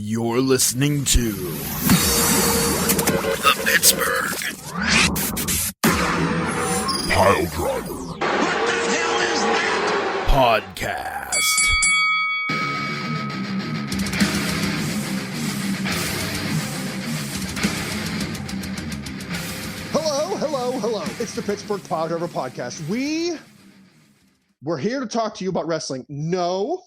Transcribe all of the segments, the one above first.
You're listening to the Pittsburgh Piledriver. What the hell is that? Podcast. Hello. It's the Pittsburgh Piledriver Podcast. We're here to talk to you about wrestling. No,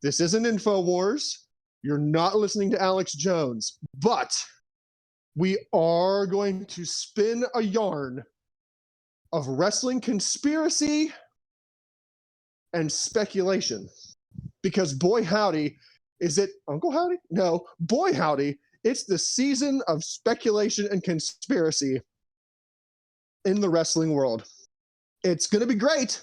this isn't InfoWars. You're not listening to Alex Jones, but we are going to spin a yarn of wrestling conspiracy and speculation. Because boy howdy, is it Uncle Howdy? No, boy howdy, it's the season of speculation and conspiracy in the wrestling world. It's going to be great.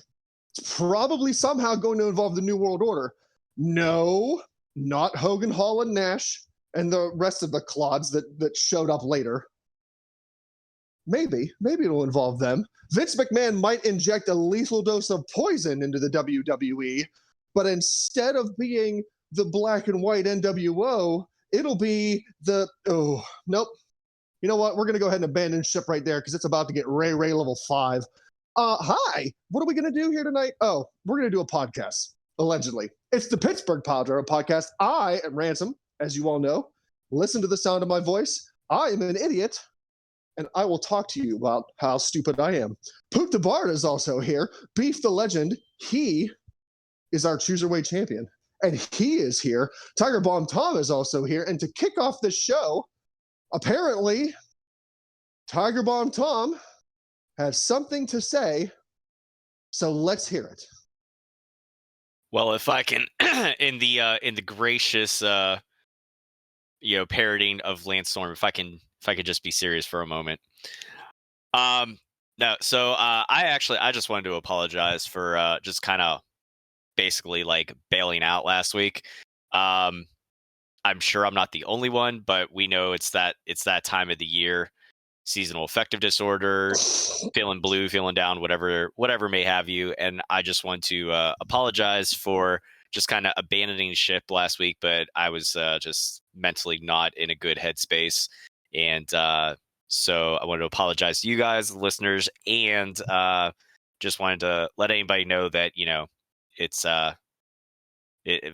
It's probably somehow going to involve the New World Order. No, not Hogan, Hall, and Nash and the rest of the clods that showed up later. Maybe it'll involve them. Vince McMahon might inject a lethal dose of poison into the WWE, but instead of being the black and white NWO, it'll be nope. You know what? We're going to go ahead and abandon ship right there because it's about to get Ray level 5. Hi, what are we going to do here tonight? Oh, we're going to do a podcast, allegedly. It's the Pittsburgh Piledriver Podcast. I am Ransom, as you all know. Listen to the sound of my voice. I am an idiot, and I will talk to you about how stupid I am. Poop the Bard is also here. Beef the Legend, he is our Cruiserweight champion, and he is here. Tiger Bomb Tom is also here, and to kick off this show, apparently, Tiger Bomb Tom has something to say, so let's hear it. Well, if I can, in the gracious, parroting of Lance Storm, if I could just be serious for a moment. No, so I just wanted to apologize for just kind of basically like bailing out last week. I'm sure I'm not the only one, but we know it's that time of the year. Seasonal affective disorder, feeling blue, feeling down, whatever may have you. And I just want to apologize for just kind of abandoning ship last week, but I was just mentally not in a good headspace. And so I wanted to apologize to you guys, listeners, and just wanted to let anybody know that, it's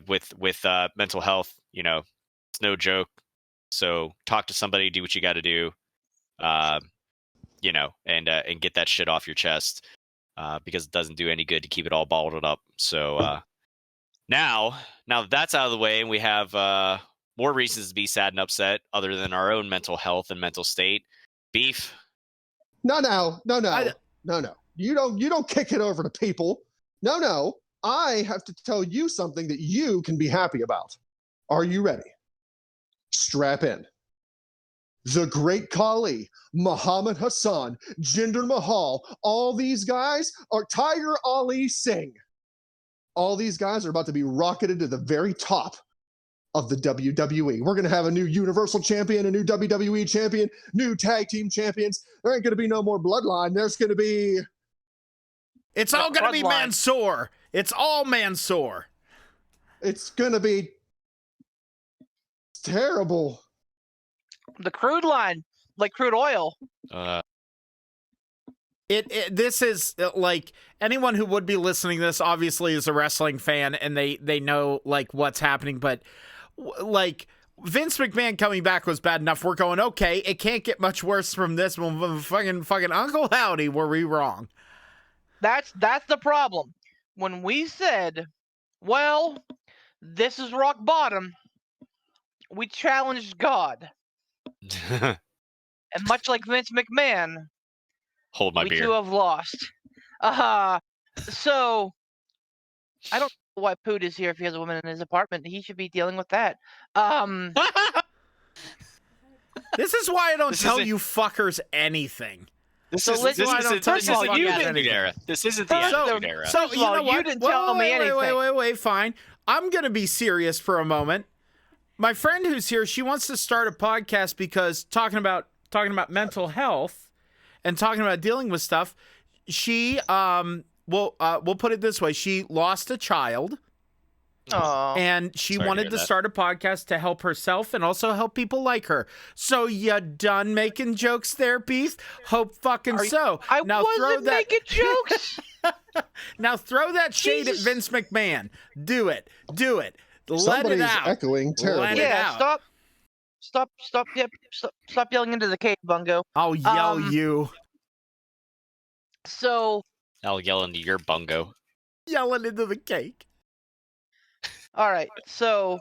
with mental health, it's no joke. So talk to somebody, do what you got to do. And get that shit off your chest, because it doesn't do any good to keep it all bottled up. So now that that's out of the way, and we have more reasons to be sad and upset other than our own mental health and mental state. Beef. No. You don't kick it over to people. No. I have to tell you something that you can be happy about. Are you ready? Strap in. The Great Khali, Muhammad Hassan, Jinder Mahal, all these guys are Tiger Ali Singh. All these guys are about to be rocketed to the very top of the WWE. We're going to have a new Universal Champion, a new WWE Champion, new Tag Team Champions. There ain't going to be no more bloodline. There's going to be... It's all going to be Mansoor. It's all Mansoor. It's going to be terrible. The crude line, like crude oil. This is like anyone who would be listening to this obviously is a wrestling fan and they know like what's happening, but like Vince McMahon coming back was bad enough. We're going, okay, it can't get much worse from this. Well, fucking Uncle Howdy, were we wrong? That's the problem. When we said, well, this is rock bottom, we challenged God. And much like Vince McMahon, hold my we beer. too have lost. So I don't know why Poot is here if he has a woman in his apartment. He should be dealing with that. This is why I don't tell you fuckers anything. This isn't the Attitude Era. This isn't the Attitude Era. So you know what? You didn't tell me anything. Wait, fine. I'm gonna be serious for a moment. My friend who's here, she wants to start a podcast because talking about mental health and talking about dealing with stuff. She we'll put it this way: she lost a child, Aw. And she Sorry to wanted hear to that. start a podcast to help herself and also help people like her. So you done making jokes there, Beef? Hope fucking so. I Now throw wasn't that. making jokes. Now throw that shade Jesus. at Vince McMahon. Do it. Do it. Let Somebody's it out. echoing terribly. Let it Yeah, out. stop yelling into the cave, Bungo. I'll yell Um, you. So, I'll yell into your bungo. Yelling into the cake. all right. So,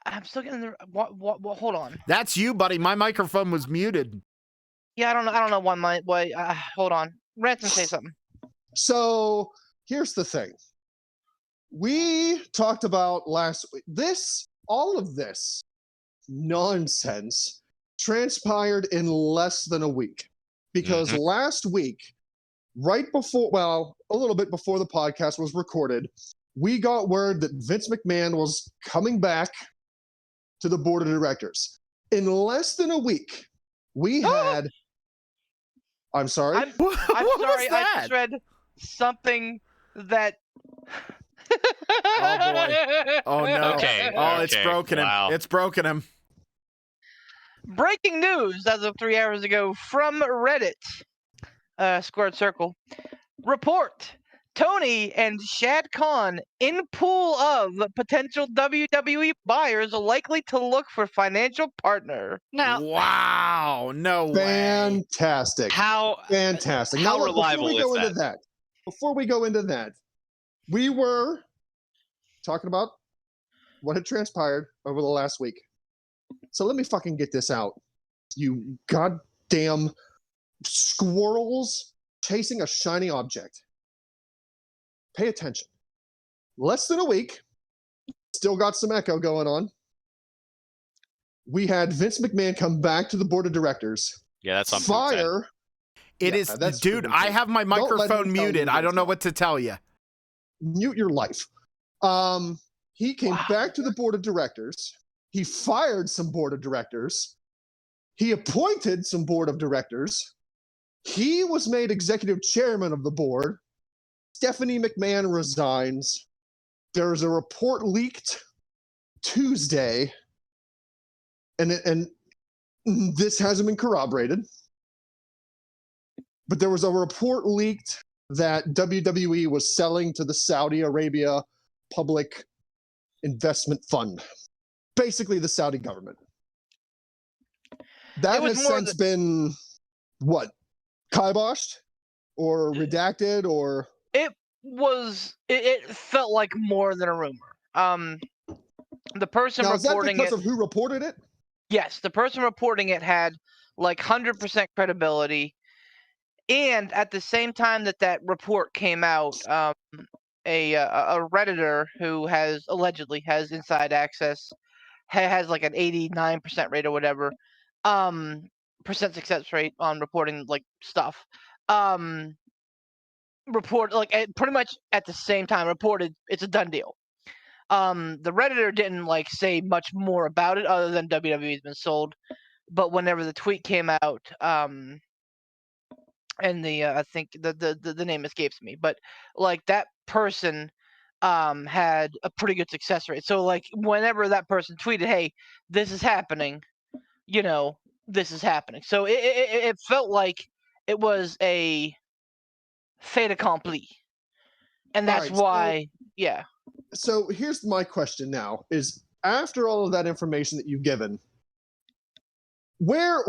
I'm still getting the what? Hold on. That's you, buddy. My microphone was muted. Yeah, I don't know why. Hold on. Ransom, say something. So here's the thing. We talked about last week. All of this nonsense transpired in less than a week. Because last week, right before, well, a little bit before the podcast was recorded, we got word that Vince McMahon was coming back to the board of directors. In less than a week, we had. I'm sorry. I'm What sorry. was I that? just read something that. Oh, boy. Oh, no. Okay. Oh, it's okay, broken him. wow. It's broken him. Breaking news as of 3 hours ago from Reddit. Squared Circle. Report. Tony and Shad Khan in pool of potential WWE buyers likely to look for financial partner. Now, Wow. No way. Fantastic. how Fantastic. how Now, look, reliable before we go into that, we were talking about what had transpired over the last week. So let me fucking get this out. You goddamn squirrels chasing a shiny object. Pay attention. Less than a week. Still got some echo going on. We had Vince McMahon come back to the board of directors. Yeah, that's on Fire. It Yeah, is, that's dude, pretty I cool. have my Don't let microphone him tell muted. you I don't know this. what to tell you. Mute your life. He came back to the board of directors. He fired some board of directors. He appointed some board of directors. He was made executive chairman of the board. Stephanie McMahon resigns. There's a report leaked Tuesday, and this hasn't been corroborated. But there was a report leaked that WWE was selling to the Saudi Arabia Public Investment Fund, basically the Saudi government. That It was has more since been, what, kiboshed or redacted or... It felt like more than a rumor. The person Now, is that reporting because it. of who reported it? Yes, the person reporting it had like 100% credibility, and at the same time that report came out, a redditor who allegedly has inside access has like an 89% rate or whatever, percent success rate on reporting like stuff. Report like pretty much at the same time reported it's a done deal. The redditor didn't like say much more about it other than WWE's been sold. But whenever the tweet came out, and I think the name escapes me, but like that person had a pretty good success rate. So like whenever that person tweeted, "Hey, this is happening," this is happening. So it felt like it was a fait accompli, and that's Alright, why, yeah. So here's my question now, is after all of that information that you've given, where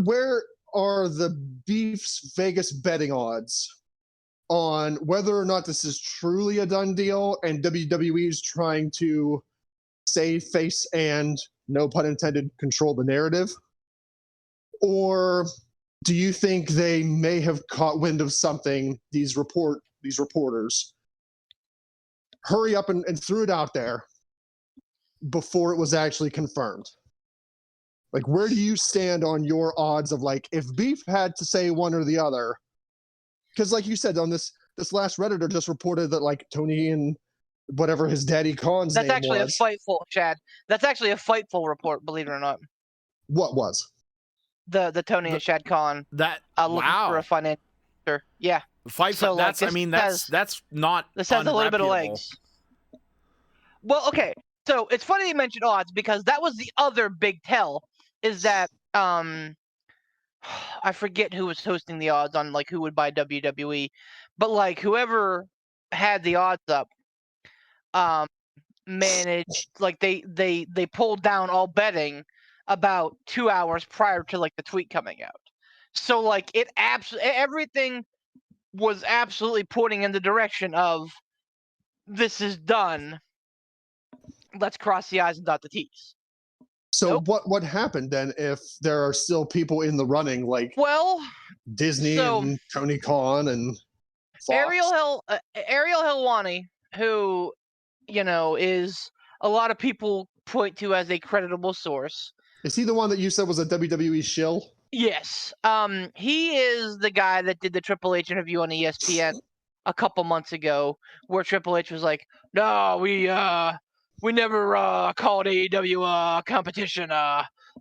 are the Beef's Vegas betting odds on whether or not this is truly a done deal and WWE is trying to save face and, no pun intended, control the narrative? Or do you think they may have caught wind of something, these reporters, hurry up and threw it out there before it was actually confirmed? Like, where do you stand on your odds of, like, if Beef had to say one or the other? Because, like you said, on this last Redditor just reported that, like, Tony and whatever his daddy Khan's That's name actually was. a Fightful, Chad. That's actually a Fightful report, believe it or not. What was? The Tony and Shad Khan That looking wow. for a financial. Yeah, Fight So, for like, that's I this mean has- that's not this has a little bit of unreputable. legs. Well, okay. So it's funny you mentioned odds because that was the other big tell is that I forget who was hosting the odds on like who would buy WWE, but like whoever had the odds up managed like they pulled down all betting about 2 hours prior to like the tweet coming out. So like it everything was absolutely pointing in the direction of this is done. Let's cross the I's and dot the T's. So what happened then if there are still people in the running like Well, Disney so- and Tony Khan and Fox? Ariel Helwani, who is a lot of people point to as a creditable source. Is he the one that you said was a WWE shill? Yes. He is the guy that did the Triple H interview on ESPN a couple months ago, where Triple H was like, "No, we never called AEW competition."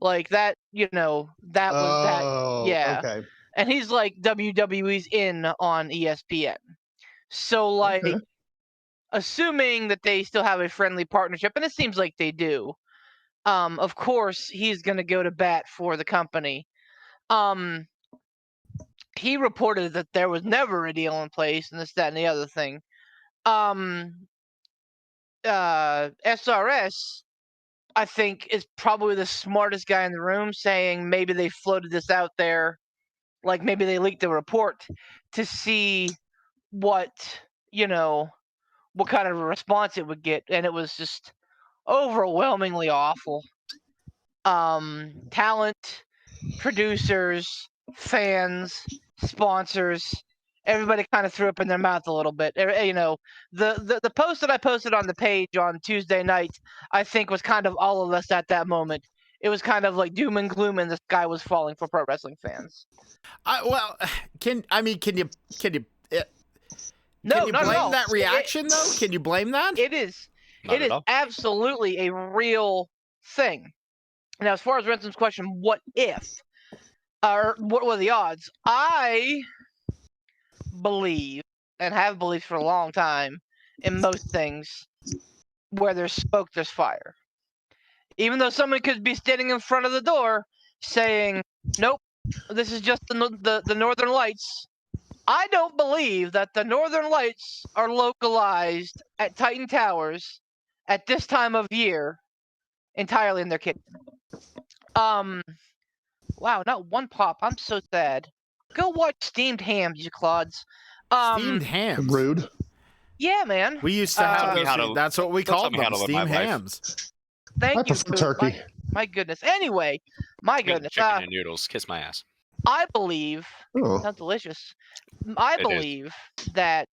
Like that, that was that. Yeah. Okay. And he's like, WWE's in on ESPN. So like, Okay. assuming that they still have a friendly partnership, and it seems like they do. Of course, he's going to go to bat for the company. He reported that there was never a deal in place, and this, that, and the other thing. SRS, I think, is probably the smartest guy in the room, saying maybe they floated this out there, like maybe they leaked the report to see what kind of a response it would get, and it was just overwhelmingly awful. Talent, producers, fans, sponsors, everybody kind of threw up in their mouth a little bit. The post that I posted on the page on Tuesday night, I think, was kind of all of us at that moment. It was kind of like doom and gloom, and the sky was falling for pro wrestling fans. Can you No, can you not at blame all. that reaction though? Can you blame that? It is. Not It at is all. absolutely a real thing. Now, as far as Renson's question, what if? Or what were the odds? I believe, and have believed for a long time, in most things, where there's smoke, there's fire. Even though someone could be standing in front of the door saying, nope, this is just the Northern Lights. I don't believe that the Northern Lights are localized at Titan Towers at this time of year entirely in their kitchen. Wow, not one pop. I'm so sad. Go watch Steamed Hams, you clods. Steamed hams. Rude. Yeah, man. We used to have Tell me those. how to- That's what we don't tell called me how them. to live my Steamed life. hams. Thank I you. prefer Boo. turkey. My goodness. Anyway, my goodness. Chicken and noodles. Kiss my ass. I believe Oh. sounds delicious. I It is. believe that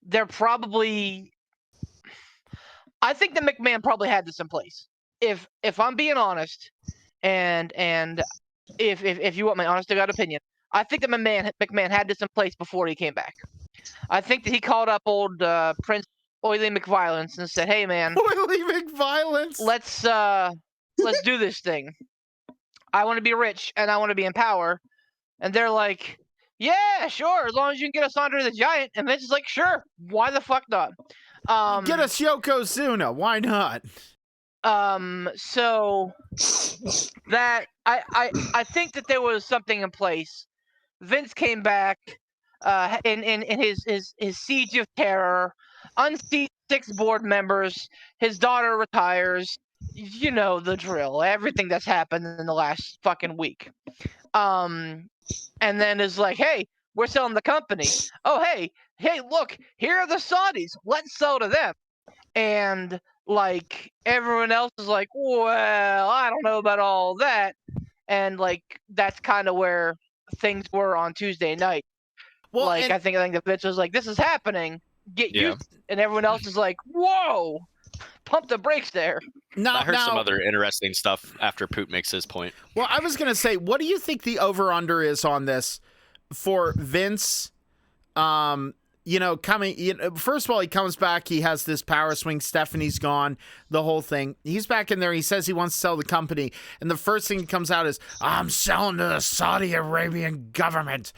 they're probably. I think that McMahon probably had this in place. If I'm being honest, and if you want my honest to God opinion, I think that McMahon had this in place before he came back. I think that he called up old Prince Oily McViolence and said, "Hey, man, Oily McViolence. let's do this thing. I want to be rich and I want to be in power." And they're like, "Yeah, sure, as long as you can get us Andre the Giant." And Vince is like, "Sure, why the fuck not?" Get us Yokozuna. Why not? So that I think that there was something in place. Vince came back in his siege of terror, unseat 6 board members, his daughter retires. You know the drill. Everything that's happened in the last fucking week. And then is like, "Hey, we're selling the company. Oh, hey, look, here are the Saudis. Let's sell to them." And like everyone else is like, "Well, I don't know about all that." And like that's kind of where things were on Tuesday night. Well, like and- I think the bitch was like, "This is happening. Get Yeah. used." And everyone else is like, "Whoa, pump the brakes there." now, I heard some now- other interesting stuff after Poot makes his point. Well, I was gonna say, what do you think the over/under is on this for Vince? Coming. First of all, he comes back. He has this power swing. Stephanie's gone. The whole thing. He's back in there. He says he wants to sell the company, and the first thing that comes out is, "I'm selling to the Saudi Arabian government."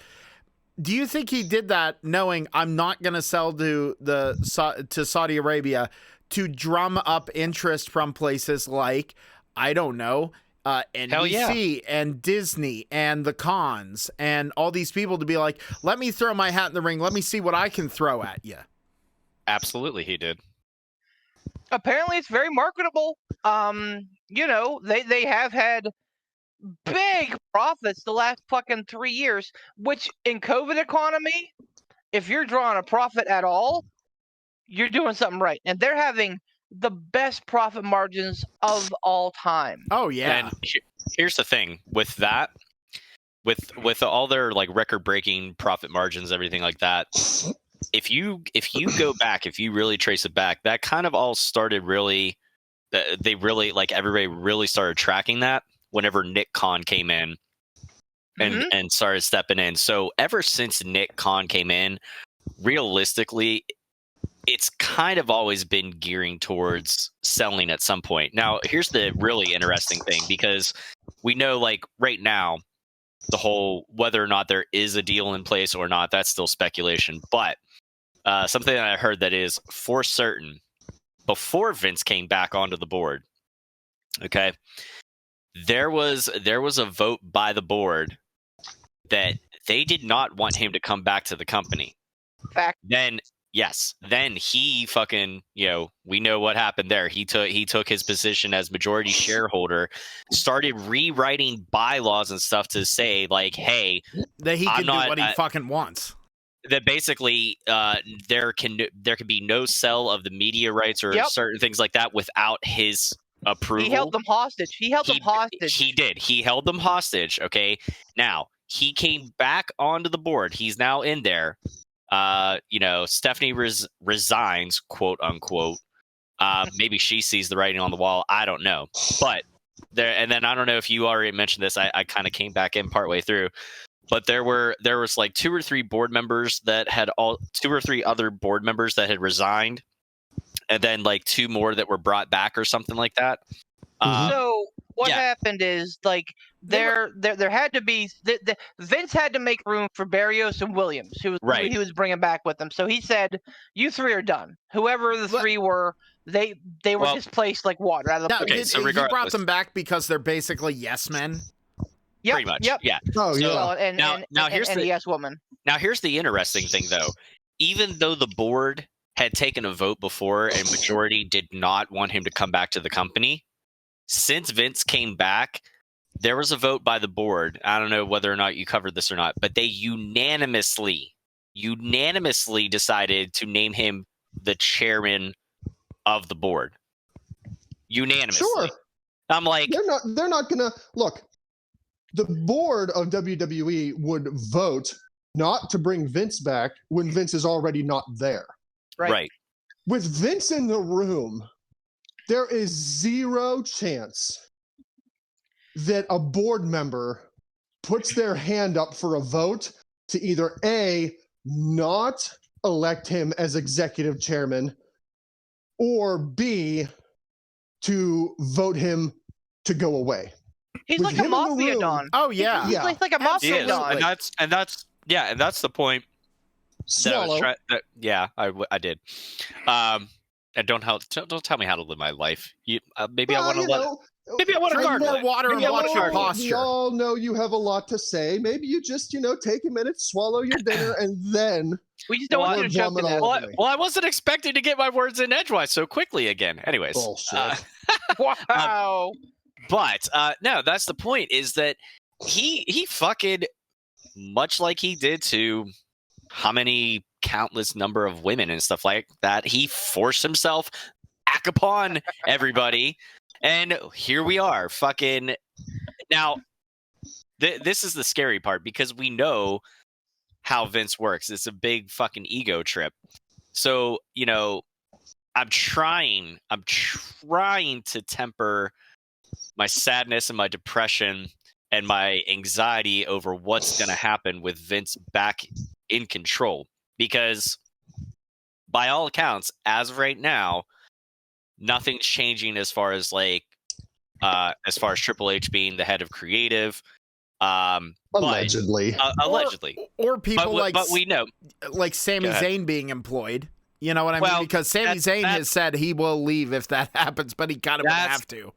Do you think he did that knowing I'm not going to sell to Saudi Arabia to drum up interest from places like, I don't know, NBC and Disney and the cons and all these people to be like, let me throw my hat in the ring. Let me see what I can throw at you. Absolutely, he did. Apparently, it's very marketable. They have had big profits the last fucking 3 years, which in COVID economy, if you're drawing a profit at all, you're doing something right. And they're having the best profit margins of all time. Oh yeah. And here's the thing with that, with all their like record-breaking profit margins, everything like that. If you go back, if you really trace it back, that kind of all started really. They really like everybody really started tracking that whenever Nick Khan came in and started stepping in. So ever since Nick Khan came in, realistically, it's kind of always been gearing towards selling at some point. Now, here's the really interesting thing, because we know, like, right now, the whole whether or not there is a deal in place or not, that's still speculation. But something that I heard that is for certain, before Vince came back onto the board, okay, there was a vote by the board that they did not want him to come back to the company. Fact. Then he fucking, we know what happened there. He took his position as majority shareholder, started rewriting bylaws and stuff to say like, hey, that he can do what he fucking wants. That basically there can be no sell of the media rights or certain things like that without his approval. He held them hostage. He did. He held them hostage. Okay. Now he came back onto the board. He's now in there. Stephanie resigns, quote unquote. Maybe she sees the writing on the wall. I don't know. But there, and then I don't know if you already mentioned this. I kind of came back in partway through. But there was like 2 or 3 board members that had 2 or 3 other board members that had resigned, and then like 2 more that were brought back or something like that. So what happened is like there had to be Vince had to make room for Barrios and Williams, who he was bringing back with him. So he said, "You 3 are done. Whoever the 3 were, they were displaced like water out of the pool." So he brought them back because they're basically yes men. Yep, pretty much. Yep. Yeah. Oh, so, yeah. Now here's the yes woman. Now here's the interesting thing, though. Even though the board had taken a vote before and majority did not want him to come back to the company, since Vince came back, there was a vote by the board. I don't know whether or not you covered this or not, but they unanimously decided to name him the chairman of the board. Unanimously. Sure. I'm like, they're not gonna look. The board of WWE would vote not to bring Vince back when Vince is already not there. Right. With Vince in the room, there is 0 chance that a board member puts their hand up for a vote to either A, not elect him as executive chairman, or B, to vote him to go away. He's like a mafia don. Oh yeah, he's like a mafia don. And that's the point. Swallow. I did. And don't tell me how to live my life. Maybe I want to maybe I want to drink more water and watch your We posture. all know you have a lot to say. Maybe you just take a minute, swallow your dinner, and then we just don't want you to jump in that. Well, I wasn't expecting to get my words in edgewise so quickly again. Anyways, bullshit. Wow. But no, that's the point. Is that he fucking, much like he did to how many countless number of women and stuff like that, he forced himself back upon everybody, and here we are. Fucking now, this is the scary part, because we know how Vince works. It's a big fucking ego trip. So I'm trying to temper my sadness and my depression and my anxiety over what's going to happen with Vince back in control, because by all accounts, as of right now, nothing's changing as far as Triple H being the head of creative. Allegedly. Allegedly. Or people but we know, like Sami Zayn being employed. You know what I mean? Because Sami Zayn that's- has said he will leave if that happens, but he kind of would have to.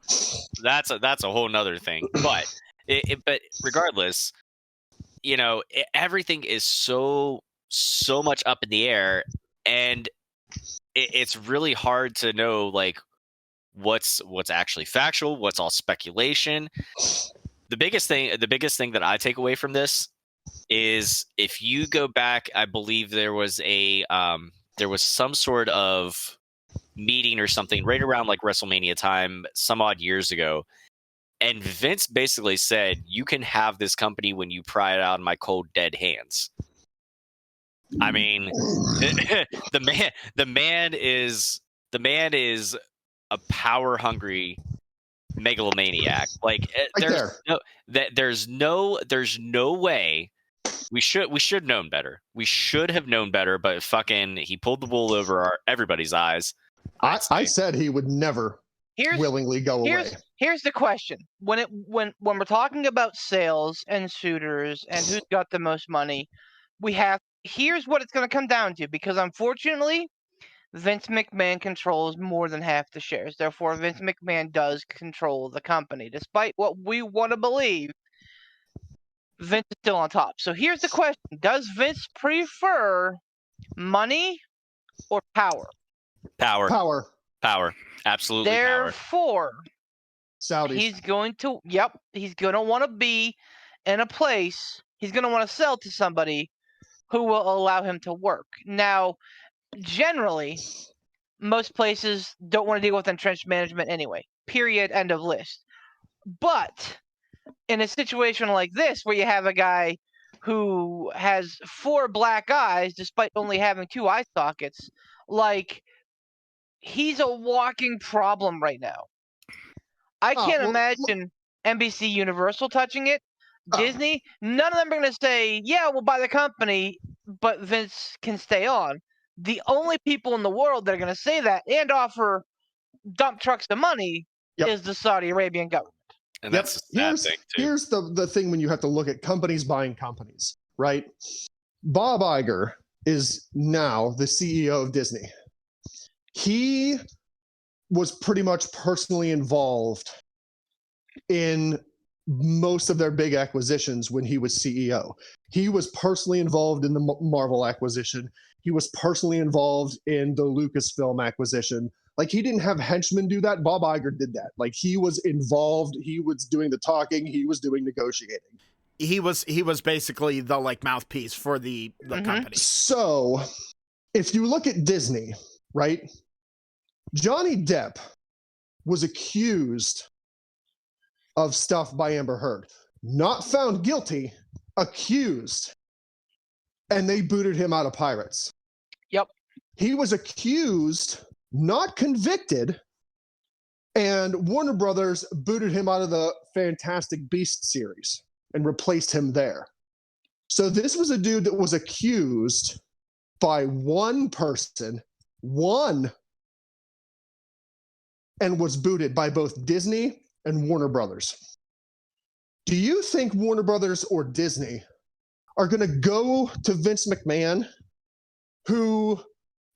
That's a whole nother thing. But but regardless, everything is so much up in the air, and it's really hard to know like what's actually factual, what's all speculation. The biggest thing that I take away from this is if you go back, I believe there was some sort of meeting or something right around like WrestleMania time some odd years ago, and Vince basically said, "You can have this company when you pry it out of my cold dead hands." I mean, the man is a power hungry megalomaniac. Like there's no way. We should have known better. We should have known better, but fucking he pulled the wool over everybody's eyes. I said he would never willingly go away. Here's the question: when we're talking about sales and suitors and who's got the most money, here's what it's going to come down to, because unfortunately, Vince McMahon controls more than half the shares. Therefore, Vince McMahon does control the company, despite what we want to believe. Vince is still on top. So here's the question: does Vince prefer money or power? Power. Absolutely. Therefore, Saudis. he's going to want to be in a place. He's going to want to sell to somebody who will allow him to work. Now, generally, most places don't want to deal with entrenched management anyway. Period. End of list. But in a situation like this, where you have a guy who has 4 black eyes despite only having 2 eye sockets, like, he's a walking problem right now. I can't imagine NBC Universal touching it. Disney, none of them are going to say, yeah, we'll buy the company, but Vince can stay on. The only people in the world that are going to say that and offer dump trucks of money is the Saudi Arabian government. And that's a sad thing, too. Here's the thing when you have to look at companies buying companies, right? Bob Iger is now the CEO of Disney. He was pretty much personally involved in most of their big acquisitions when he was CEO. He was personally involved in the Marvel acquisition. He was personally involved in the Lucasfilm acquisition. Like, he didn't have henchmen do that. Bob Iger did that. Like, he was involved. He was doing the talking. He was doing negotiating. He was basically the like mouthpiece for the company. So if you look at Disney, right? Johnny Depp was accused of stuff by Amber Heard. Not found guilty, accused. And they booted him out of Pirates. Yep. He was accused, not convicted, and Warner Brothers booted him out of the Fantastic Beasts series and replaced him there. So this was a dude that was accused by one person, and was booted by both Disney and Warner Brothers. Do you think Warner Brothers or Disney are going to go to Vince McMahon, who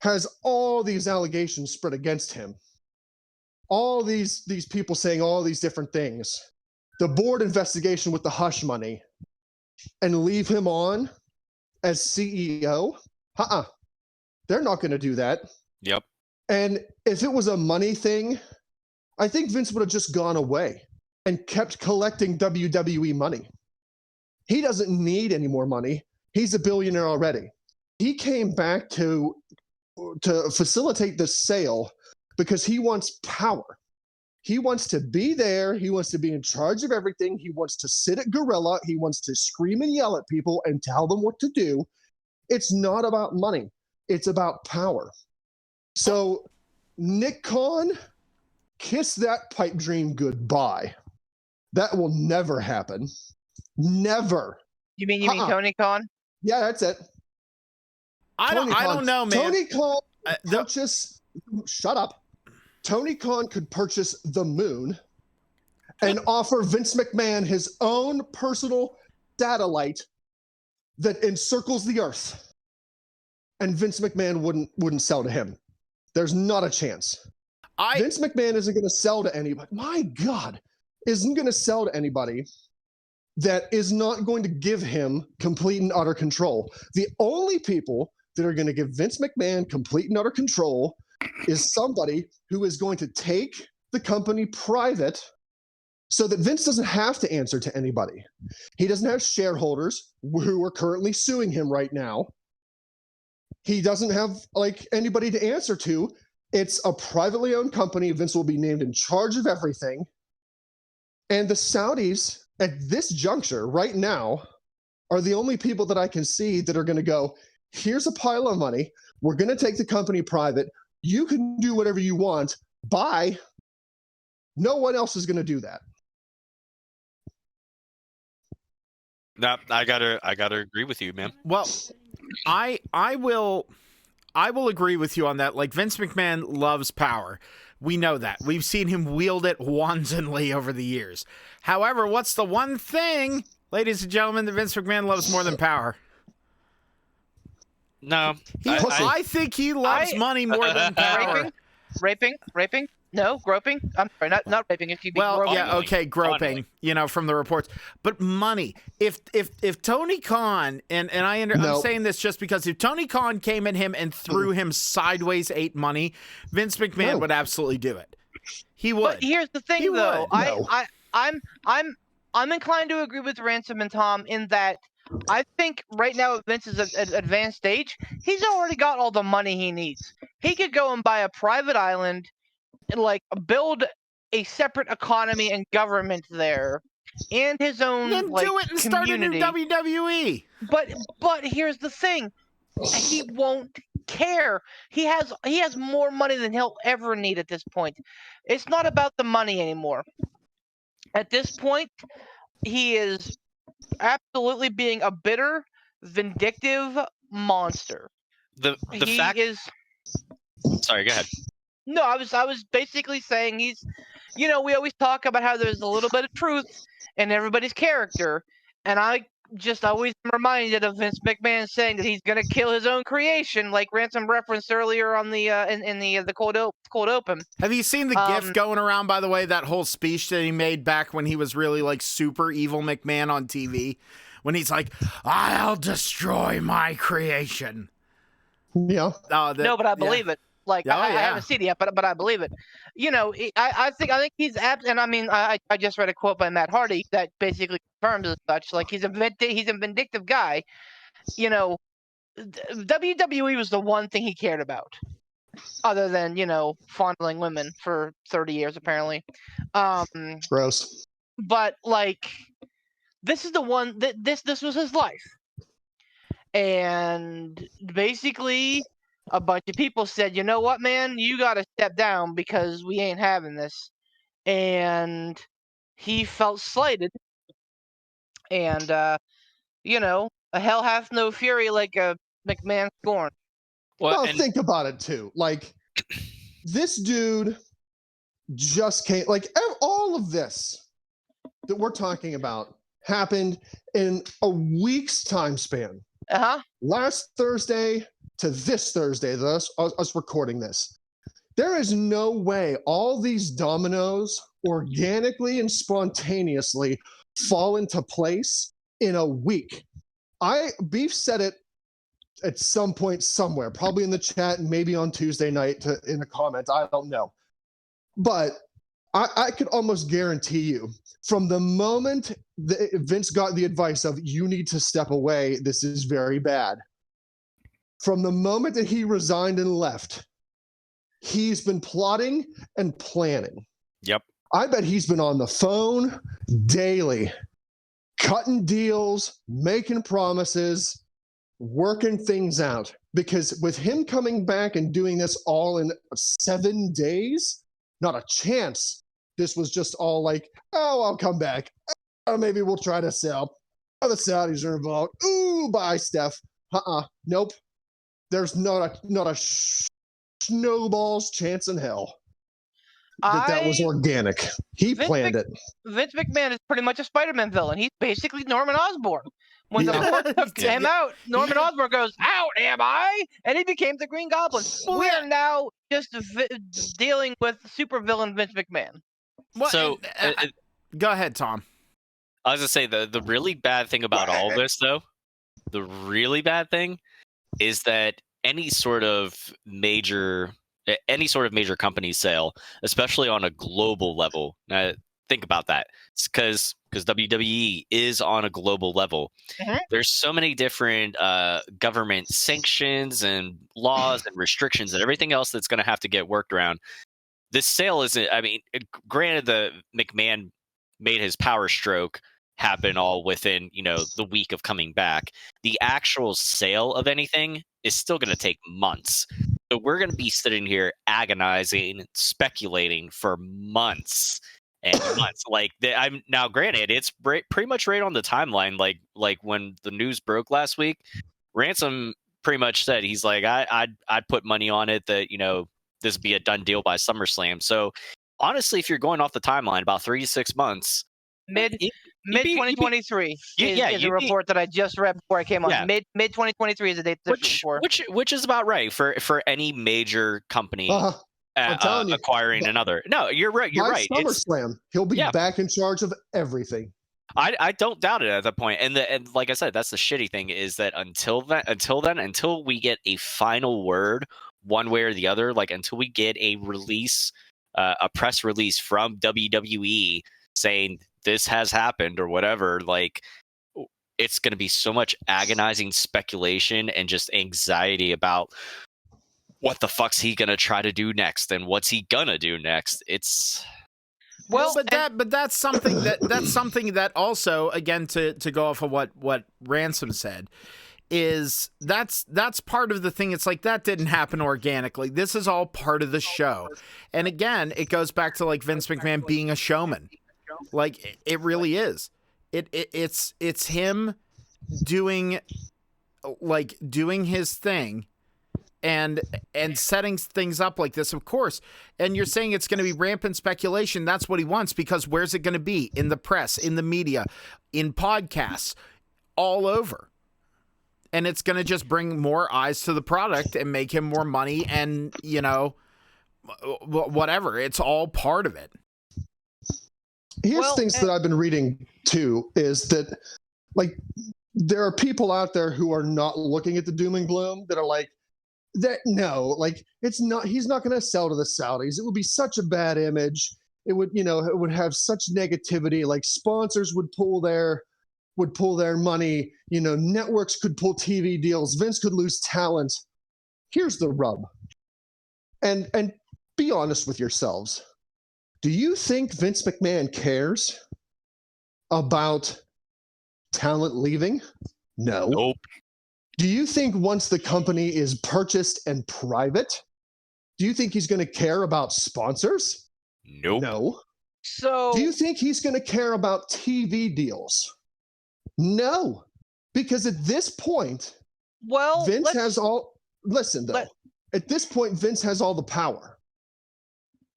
has all these allegations spread against him, all these people saying all these different things, the board investigation with the hush money, and leave him on as CEO? They're not going to do that. Yep. And if it was a money thing, I think Vince would have just gone away and kept collecting WWE money. He doesn't need any more money. He's a billionaire already. He came back to facilitate the sale because he wants power. He wants to be there. He wants to be in charge of everything. He wants to sit at Gorilla. He wants to scream and yell at people and tell them what to do. It's not about money. It's about power. So, Nick Khan, kiss that pipe dream goodbye. That will never happen. Never. You mean Tony Khan? Yeah, that's it. I don't know, man. Tony Khan shut up. Tony Khan could purchase the moon and offer Vince McMahon his own personal satellite that encircles the earth. and Vince McMahon wouldn't sell to him. There's not a chance. Vince McMahon isn't going to sell to anybody. My God, isn't going to sell to anybody that is not going to give him complete and utter control. The only people that are going to give Vince McMahon complete and utter control is somebody who is going to take the company private so that Vince doesn't have to answer to anybody. He doesn't have shareholders who are currently suing him right now. He doesn't have like anybody to answer to. It's a privately owned company. Vince will be named in charge of everything. And the Saudis at this juncture right now are the only people that I can see that are going to go, here's a pile of money. We're going to take the company private. You can do whatever you want. Bye. No one else is going to do that. No, I gotta agree with you, man. Well, I will agree with you on that. Like, Vince McMahon loves power. We know that. We've seen him wield it wantonly over the years. However, what's the one thing, ladies and gentlemen, that Vince McMahon loves more than power? No. I think he loves money more than power. Raping? No, groping? I'm sorry, not raping. If you be well, groping. yeah, okay, groping, from the reports. But money. If Tony Khan, and I'm saying this just because if Tony Khan came at him and threw him sideways 8 money, Vince McMahon would absolutely do it. He would. But here's the thing, though. I'm inclined to agree with Ransom and Tom in that I think right now at Vince's advanced stage, he's already got all the money he needs. He could go and buy a private island and build a separate economy and government there, and his own then do it and community. Start a new WWE. But here's the thing, he won't care. He has more money than he'll ever need at this point. It's not about the money anymore. At this point, he is absolutely being a bitter, vindictive monster. Sorry, go ahead. No, I was basically saying he's, we always talk about how there's a little bit of truth in everybody's character, and I just always am reminded of Vince McMahon saying that he's going to kill his own creation, like Ransom referenced earlier on the in the cold open. Have you seen the GIF going around, by the way, that whole speech that he made back when he was really super evil McMahon on TV, when he's like, "I'll destroy my creation." Yeah. No, but I believe it. I haven't seen it yet, but I believe it. I think he's apt, and I mean, I just read a quote by Matt Hardy that basically confirms as such. Like, he's a vindictive guy. WWE was the one thing he cared about, other than fondling women for 30 years apparently. Gross. But this is the one that this was his life, and basically a bunch of people said, "You know what, man? You got to step down because we ain't having this." And he felt slighted. And, a hell hath no fury like a McMahon scorn. Well, think about it, too. This dude just came... all of this that we're talking about happened in a week's time span. Uh-huh. Last Thursday to this Thursday, us recording this. There is no way all these dominoes organically and spontaneously fall into place in a week. Beef said it at some point somewhere, probably in the chat and maybe on Tuesday night in a comment. I don't know. But I could almost guarantee you, from the moment that Vince got the advice of, you need to step away, this is very bad. From the moment that he resigned and left, he's been plotting and planning. Yep. I bet he's been on the phone daily, cutting deals, making promises, working things out. Because with him coming back and doing this all in 7 days, not a chance. This was just all I'll come back. Maybe we'll try to sell. Oh, the Saudis are involved. Ooh, bye, Steph. Nope. There's not a snowball's chance in hell that was organic. He planned it. Vince McMahon is pretty much a Spider-Man villain. He's basically Norman Osborn. When the Yeah. Court took him out, Norman Osborn goes, "Out am I?" And he became the Green Goblin. Well, We are now just dealing with supervillain Vince McMahon. Well, So, go ahead, Tom. I was gonna say the really bad thing about all this, though, the really bad thing is that any sort of major company sale, especially on a global level. Think about that. It's because WWE is on a global level. Mhm. There's so many different government sanctions and laws and restrictions and everything else that's going to have to get worked around. This sale isn't. I mean, granted, the McMahon made his power stroke happen all within the week of coming back. The actual sale of anything is still going to take months. So we're going to be sitting here agonizing, speculating for months and months. I'm now, granted, it's pretty much right on the timeline. Like when the news broke last week, Ransom pretty much said he's like, I'd put money on it that this would be a done deal by SummerSlam. So honestly, if you're going off the timeline, about 3 to 6 months, Mid 2023 is a report that I just read before I came on. Yeah. Mid 2023 is the date they're shooting for. Which is about right for any major company I'm telling you, acquiring another. No, you're right. You're by right. SummerSlam, he'll be back in charge of everything. I don't doubt it at that point. And like I said, that's the shitty thing is that until we get a final word one way or the other, like until we get a release, a press release from WWE saying this has happened or whatever, like it's going to be so much agonizing speculation and just anxiety about what the fuck's he going to try to do next and what's he going to do next. It's but that's something that also, again, to go off of what Ransom said, is that's part of the thing. It's like that didn't happen organically. This is all part of the show. And again, it goes back to like Vince McMahon being a showman. Like it really is. It's him doing his thing and setting things up like this, of course. And you're saying it's going to be rampant speculation. That's what he wants, because where's it going to be? In the press, in the media, in podcasts, all over. And it's going to just bring more eyes to the product and make him more money and, whatever. It's all part of it. Here's things that I've been reading too, is that like there are people out there who are not looking at the doom and gloom that are like, that no, like it's not, he's not going to sell to the Saudis. It would be such a bad image. It would, it would have such negativity. Like sponsors would pull their money. Networks could pull TV deals. Vince could lose talent. Here's the rub. And be honest with yourselves. Do you think Vince McMahon cares about talent leaving? No. Nope. Do you think once the company is purchased and private, do you think he's going to care about sponsors? Nope. No. So do you think he's going to care about TV deals? No. Because at this point, Vince has all. Listen, though. At this point, Vince has all the power.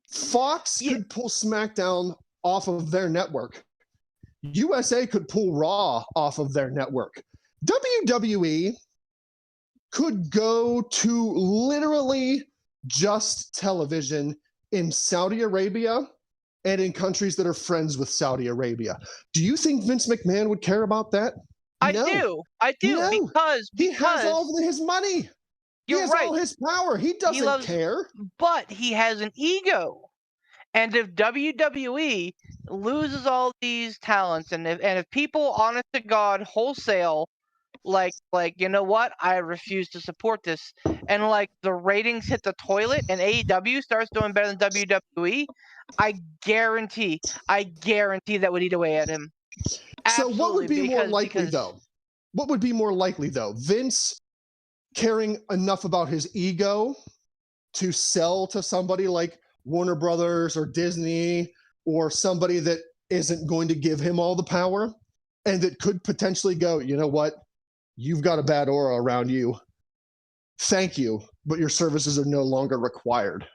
Fox could pull SmackDown off of their network. USA could pull Raw off of their network. WWE could go to literally just television in Saudi Arabia and in countries that are friends with Saudi Arabia. Do you think Vince McMahon would care about that? I do. No. because he has all of his money. You're he has right. all his power. He doesn't care. But he has an ego. And if WWE loses all these talents, and if people, honest to God, wholesale, like you know what, I refuse to support this, and like the ratings hit the toilet, and AEW starts doing better than WWE, I guarantee that would eat away at him. So what would be more likely though? What would be more likely though? Vince caring enough about his ego to sell to somebody like Warner Brothers or Disney or somebody that isn't going to give him all the power and that could potentially go, you know what? You've got a bad aura around you. Thank you, but your services are no longer required.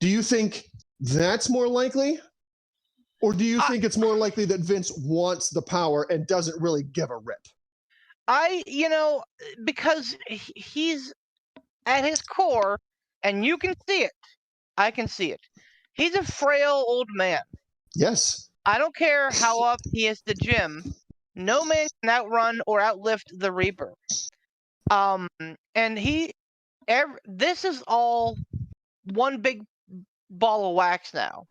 Do you think that's more likely? Or do you think it's more likely that Vince wants the power and doesn't really give a rip? because he's at his core, and you can see it. I can see it. He's a frail old man. Yes. I don't care how up he is the gym. No man can outrun or outlift the Reaper. And this is all one big ball of wax now.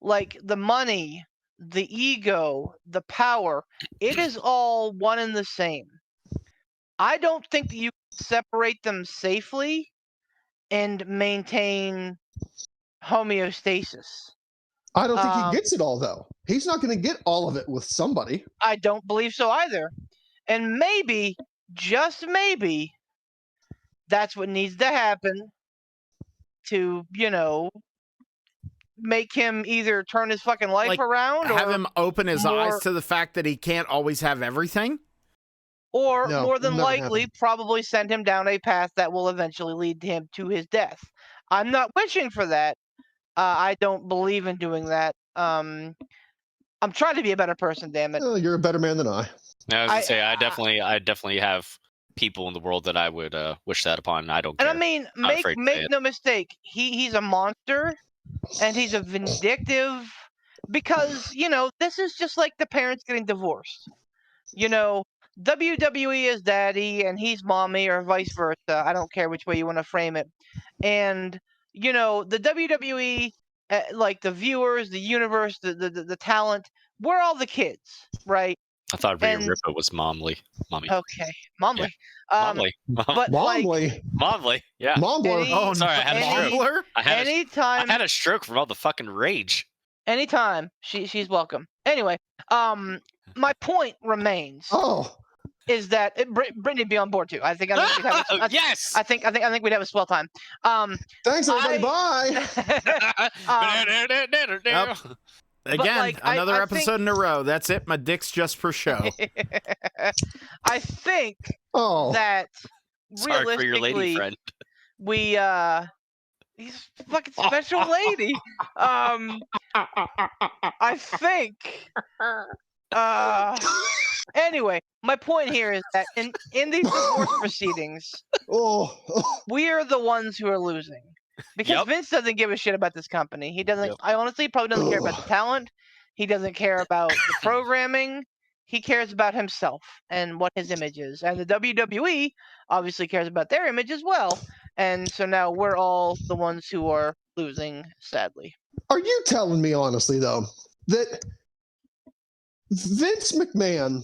Like the money, the ego, the power, it is all one and the same. I don't think that you can separate them safely and maintain homeostasis. I don't think he gets it all, though. He's not going to get all of it with somebody. I don't believe so either. And maybe, just maybe, that's what needs to happen to, make him either turn his fucking life around, or have him open his eyes to the fact that he can't always have everything. Or more than likely, probably send him down a path that will eventually lead him to his death. I'm not wishing for that. I don't believe in doing that. I'm trying to be a better person, damn it. Oh, you're a better man than I. I was gonna say I definitely have people in the world that I would wish that upon. I don't care. And I mean, make no mistake, he's a monster, and he's a vindictive, because this is just like the parents getting divorced. WWE is daddy and he's mommy, or vice versa. I don't care which way you want to frame it. And the WWE, like the viewers, the universe, the talent, we're all the kids, right? I thought Rhea Ripley was mommy. Okay, momly. Yeah. But momly. Yeah. Mombler. Oh, sorry, I had a stroke. I had a stroke from all the fucking rage. Anytime she's welcome. Anyway, my point remains. Oh. Is that Brittany be on board too? I think yes. I think we'd have a swell time. Thanks, everybody. Bye. Again, another episode in a row. That's it. My dick's just for show. I think that Sorry for your lady friend. He's a fucking special lady. I think. Anyway, my point here is that in these divorce proceedings, we are the ones who are losing. Because Vince doesn't give a shit about this company. He doesn't. I honestly probably doesn't care about the talent. He doesn't care about the programming. He cares about himself and what his image is. And the WWE obviously cares about their image as well. And so now we're all the ones who are losing, sadly. Are you telling me honestly, though, that Vince McMahon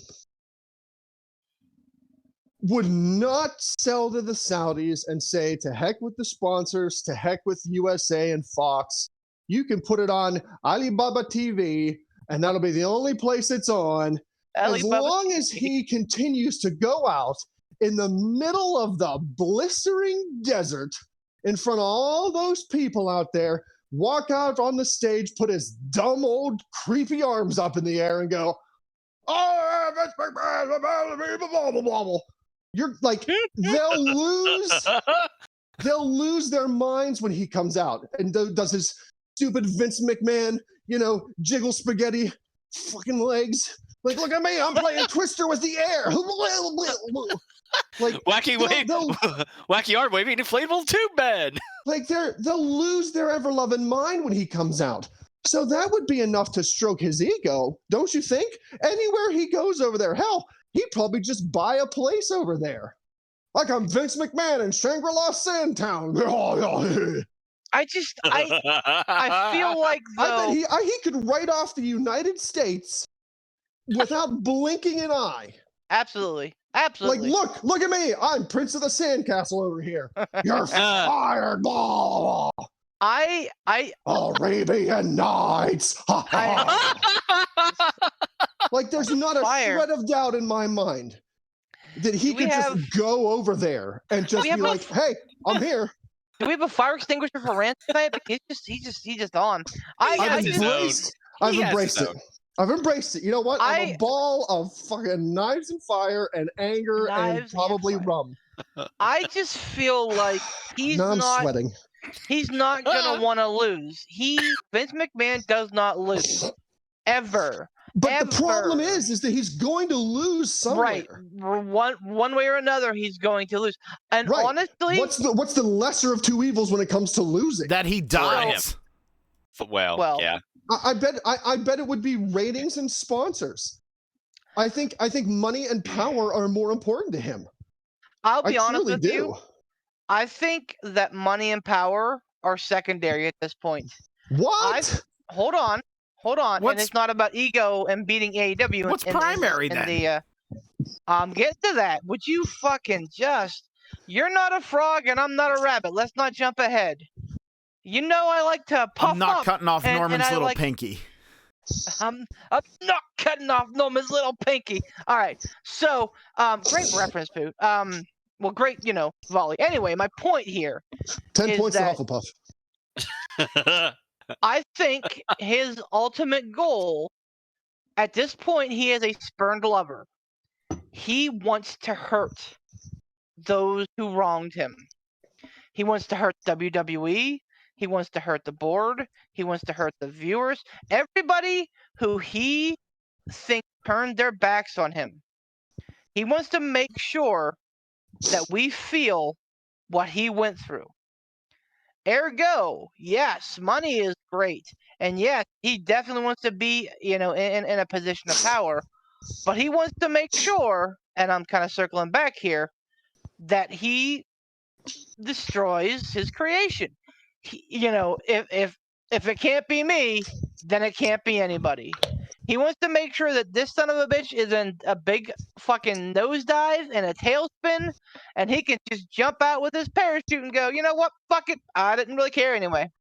would not sell to the Saudis and say, to heck with the sponsors, to heck with USA and Fox, you can put it on Alibaba TV, and that'll be the only place it's on, as long as he continues to go out in the middle of the blistering desert in front of all those people out there, walk out on the stage, put his dumb old creepy arms up in the air and go, oh, Vince McMahon, blah, blah, blah. You're like, they'll lose their minds when he comes out and does his stupid Vince McMahon, jiggle spaghetti fucking legs. Like, look at me, I'm playing Twister with the air. Like, wacky arm waving inflatable tube man. Like, they'll lose their ever-loving mind when he comes out. So that would be enough to stroke his ego, don't you think? Anywhere he goes over there, hell, he'd probably just buy a place over there. Like, I'm Vince McMahon in Shangri-La Sandtown. I feel like, though, I bet he could write off the United States without blinking an eye. Absolutely. Like, look at me. I'm Prince of the Sandcastle over here. You're fired. Blah. Arabian Nights. Like, there's not a shred of doubt in my mind that he could just go over there and just be like, hey, I'm here. Do we have a fire extinguisher for Rand tonight? He's just on. I've embraced it. I've embraced it. You know what? I'm a ball of fucking knives and fire and anger and probably rum. I just feel like I'm sweating. He's not gonna want to lose. Vince McMahon does not lose ever. But the problem is that he's going to lose somewhere. Right. One way or another, he's going to lose. And Right. honestly, what's the lesser of two evils when it comes to losing? That he dies. Well, yeah. I bet it would be ratings and sponsors. I think money and power are more important to him. I'll be honest truly with you. I think that money and power are secondary at this point. What? Hold on. And it's not about ego and beating AEW. What's primary then? I'm getting to that. Would you fucking just... You're not a frog and I'm not a rabbit. Let's not jump ahead. You know I like to puff up. I'm not cutting off Norman's little like, pinky. I'm not cutting off Norman's little pinky. All right. So, great reference, Pooh. Well, great, volley. Anyway, my point here 10 points to Hufflepuff. I think his ultimate goal, at this point, he is a spurned lover. He wants to hurt those who wronged him. He wants to hurt WWE. He wants to hurt the board. He wants to hurt the viewers. Everybody who he thinks turned their backs on him. He wants to make sure that we feel what he went through. Ergo, yes, money is great. And yes, he definitely wants to be, in a position of power. But he wants to make sure, and I'm kind of circling back here, that he destroys his creation. If it can't be me, then it can't be anybody. He wants to make sure that this son of a bitch is in a big fucking nosedive and a tailspin, and he can just jump out with his parachute and go, you know what, fuck it, I didn't really care anyway.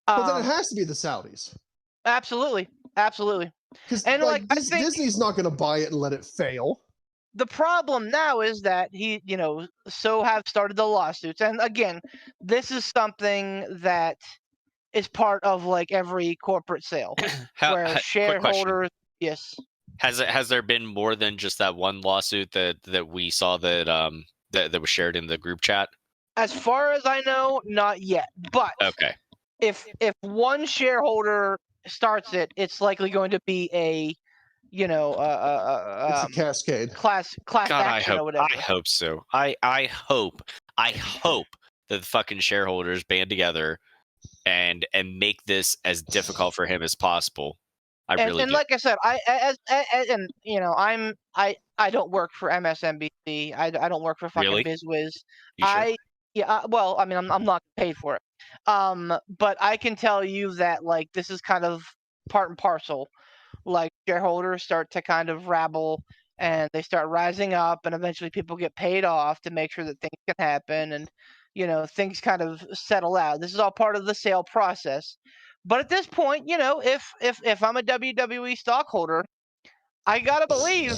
But then it has to be the Saudis. Absolutely. Because Disney's not going to buy it and let it fail. The problem now is that he, so have started the lawsuits. And again, this is something that is part of like every corporate sale where shareholders. Yes. Has there been more than just that one lawsuit that we saw that was shared in the group chat? As far as I know, not yet. But okay, if one shareholder starts it, it's likely going to be a it's a cascade, class God, action or whatever. I hope so. I hope that the fucking shareholders band together and make this as difficult for him as possible. I really do. Like I said, I don't work for MSNBC. I don't work for fucking Really? BizWiz. You sure? Well, I mean, I'm not paid for it. But I can tell you that like this is kind of part and parcel. Like shareholders start to kind of rabble and they start rising up, and eventually people get paid off to make sure that things can happen, and things kind of settle out. This is all part of the sale process. But at this point, if I'm a WWE stockholder, I gotta believe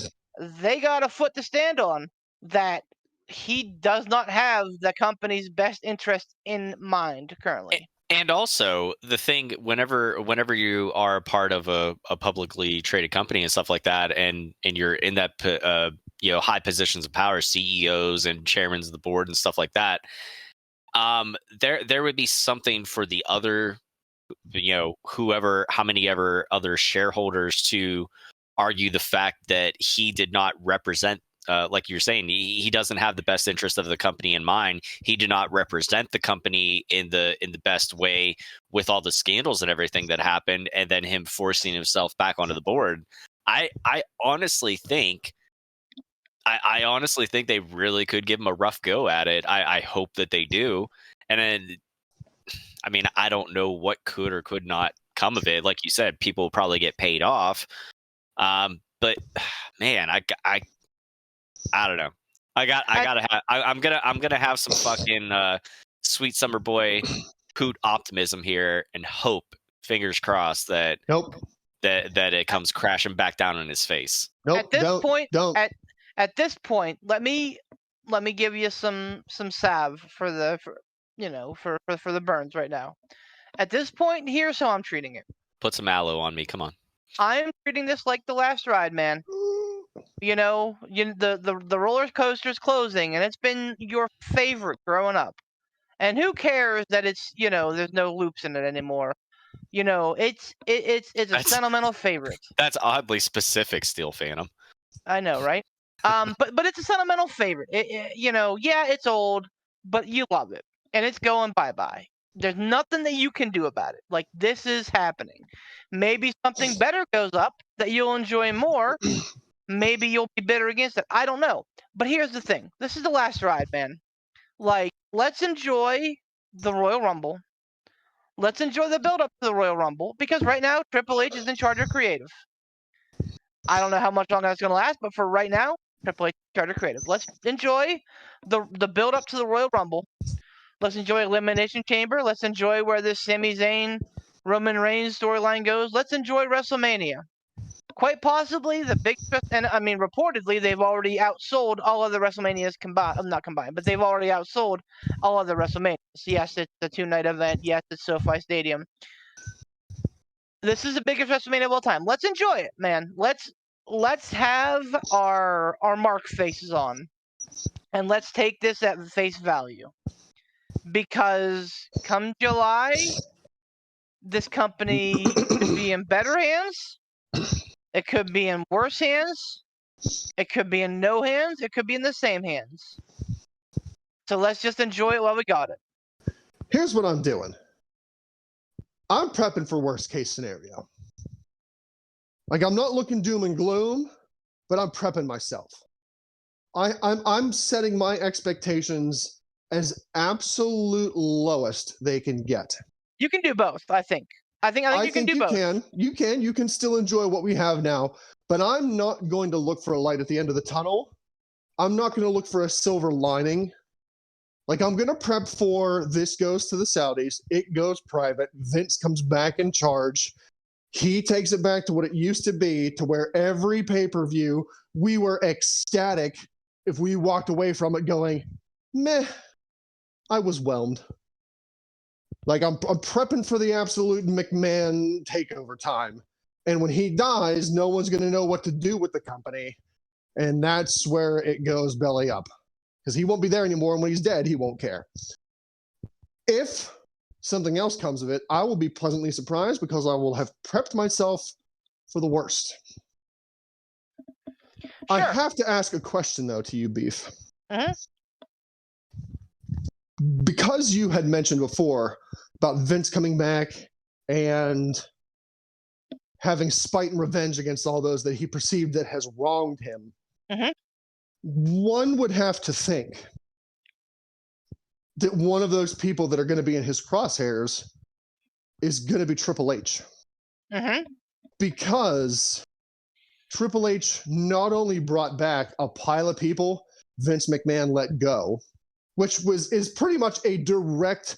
they got a foot to stand on, that he does not have the company's best interest in mind currently. And also the thing, whenever you are a part of a publicly traded company and stuff like that, and you're in that high positions of power, CEOs and chairmen of the board and stuff like that, there would be something for the other, how many ever other shareholders to argue the fact that he did not represent. Like you're saying, he doesn't have the best interest of the company in mind. He did not represent the company in the best way with all the scandals and everything that happened, and then him forcing himself back onto the board. I honestly think they really could give him a rough go at it. I hope that they do. And then, I mean, I don't know what could or could not come of it. Like you said, people will probably get paid off. But man, I don't know. I'm gonna have some fucking sweet summer boy poot optimism here and hope, fingers crossed, that that it comes crashing back down on his face. At this point, let me give you some salve for the burns right now. At this point, here's how I'm treating it. Put some aloe on me. Come on. I'm treating this like the last ride, man. The roller coaster's closing, and it's been your favorite growing up. And who cares that it's, there's no loops in it anymore? You know, it's a That's- sentimental favorite. That's oddly specific, Steel Phantom. I know, right? But it's a sentimental favorite. You know, yeah, it's old, but you love it, and it's going bye-bye. There's nothing that you can do about it. Like, this is happening. Maybe something better goes up that you'll enjoy more. Maybe you'll be bitter against it. I don't know. But here's the thing. This is the last ride, man. Like, let's enjoy the Royal Rumble. Let's enjoy the build-up to the Royal Rumble, because right now Triple H is in charge of creative. I don't know how much longer that's going to last, but for right now, Triple H is in charge of creative. Let's enjoy the build-up to the Royal Rumble. Let's enjoy Elimination Chamber. Let's enjoy where this Sami Zayn, Roman Reigns storyline goes. Let's enjoy WrestleMania. Quite possibly the biggest, and I mean, reportedly, they've already outsold all other WrestleManias combined. Not combined, but they've already outsold all other WrestleManias. Yes, it's a 2-night event. Yes, it's SoFi Stadium. This is the biggest WrestleMania of all time. Let's enjoy it, man. Let's have our mark faces on, and let's take this at face value. Because come July, this company could be in better hands. It could be in worse hands. It could be in no hands. It could be in the same hands. So let's just enjoy it while we got it. Here's what I'm doing. I'm prepping for worst case scenario. Like, I'm not looking doom and gloom, but I'm prepping myself. I'm setting my expectations as absolute lowest they can get. You can do both, I think. I think you can do both. You can still enjoy what we have now, but I'm not going to look for a light at the end of the tunnel. I'm not going to look for a silver lining. Like, I'm going to prep for this goes to the Saudis. It goes private. Vince comes back in charge. He takes it back to what it used to be, to where every pay-per-view, we were ecstatic if we walked away from it going, meh, I was whelmed. Like, I'm prepping for the absolute McMahon takeover time. And when he dies, no one's going to know what to do with the company. And that's where it goes belly up. Because he won't be there anymore, and when he's dead, he won't care. If something else comes of it, I will be pleasantly surprised, because I will have prepped myself for the worst. Sure. I have to ask a question, though, to you, Beef. Uh-huh. Because you had mentioned before about Vince coming back and having spite and revenge against all those that he perceived that has wronged him, one would have to think that one of those people that are going to be in his crosshairs is going to be Triple H. Because Triple H not only brought back a pile of people Vince McMahon let go, which is pretty much a direct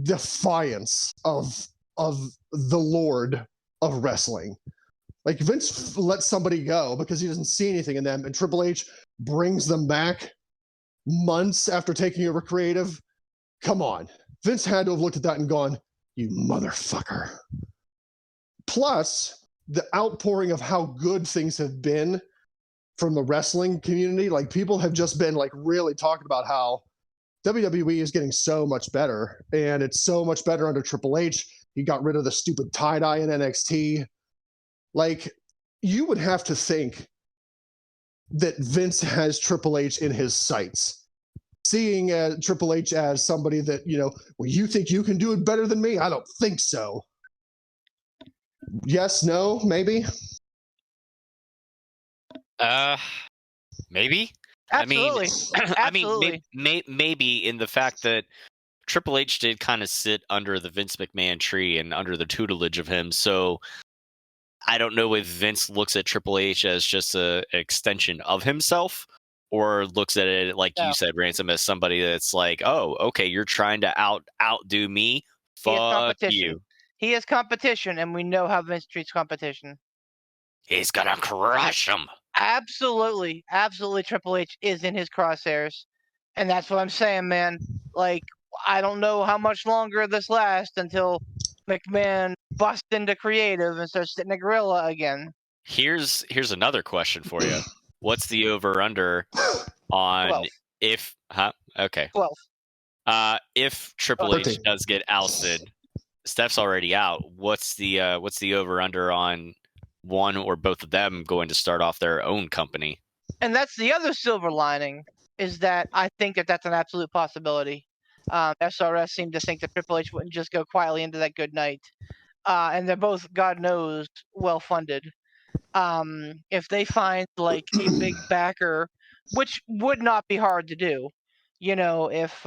defiance of the Lord of wrestling. Like, Vince lets somebody go because he doesn't see anything in them, and Triple H brings them back months after taking over creative. Come on. Vince had to have looked at that and gone, you motherfucker. Plus, the outpouring of how good things have been from the wrestling community. Like, people have just been, like, really talking about how WWE is getting so much better, and it's so much better under Triple H. He got rid of the stupid tie-dye in NXT. Like, you would have to think that Vince has Triple H in his sights. Seeing Triple H as somebody that, well, you think you can do it better than me? I don't think so. Yes, no, maybe? Maybe. Absolutely. I mean, maybe in the fact that Triple H did kind of sit under the Vince McMahon tree and under the tutelage of him. So I don't know if Vince looks at Triple H as just an extension of himself, or looks at it, like you said, Ransom, as somebody that's like, oh, okay, you're trying to outdo me. Fuck you. He is competition, and we know how Vince treats competition. He's gonna crush him. Absolutely. Triple H is in his crosshairs. And that's what I'm saying, man. Like, I don't know how much longer this lasts until McMahon busts into creative and starts sitting a gorilla again. Here's another question for you. What's the over-under on 12. if... Huh? Okay. 12. If Triple H does get ousted, Steph's already out. What's the over under on one or both of them going to start off their own company? And that's the other silver lining, is that I think that that's an absolute possibility. SRS seemed to think that Triple H wouldn't just go quietly into that good night. And they're both, God knows, well funded. If they find like a big backer, which would not be hard to do, if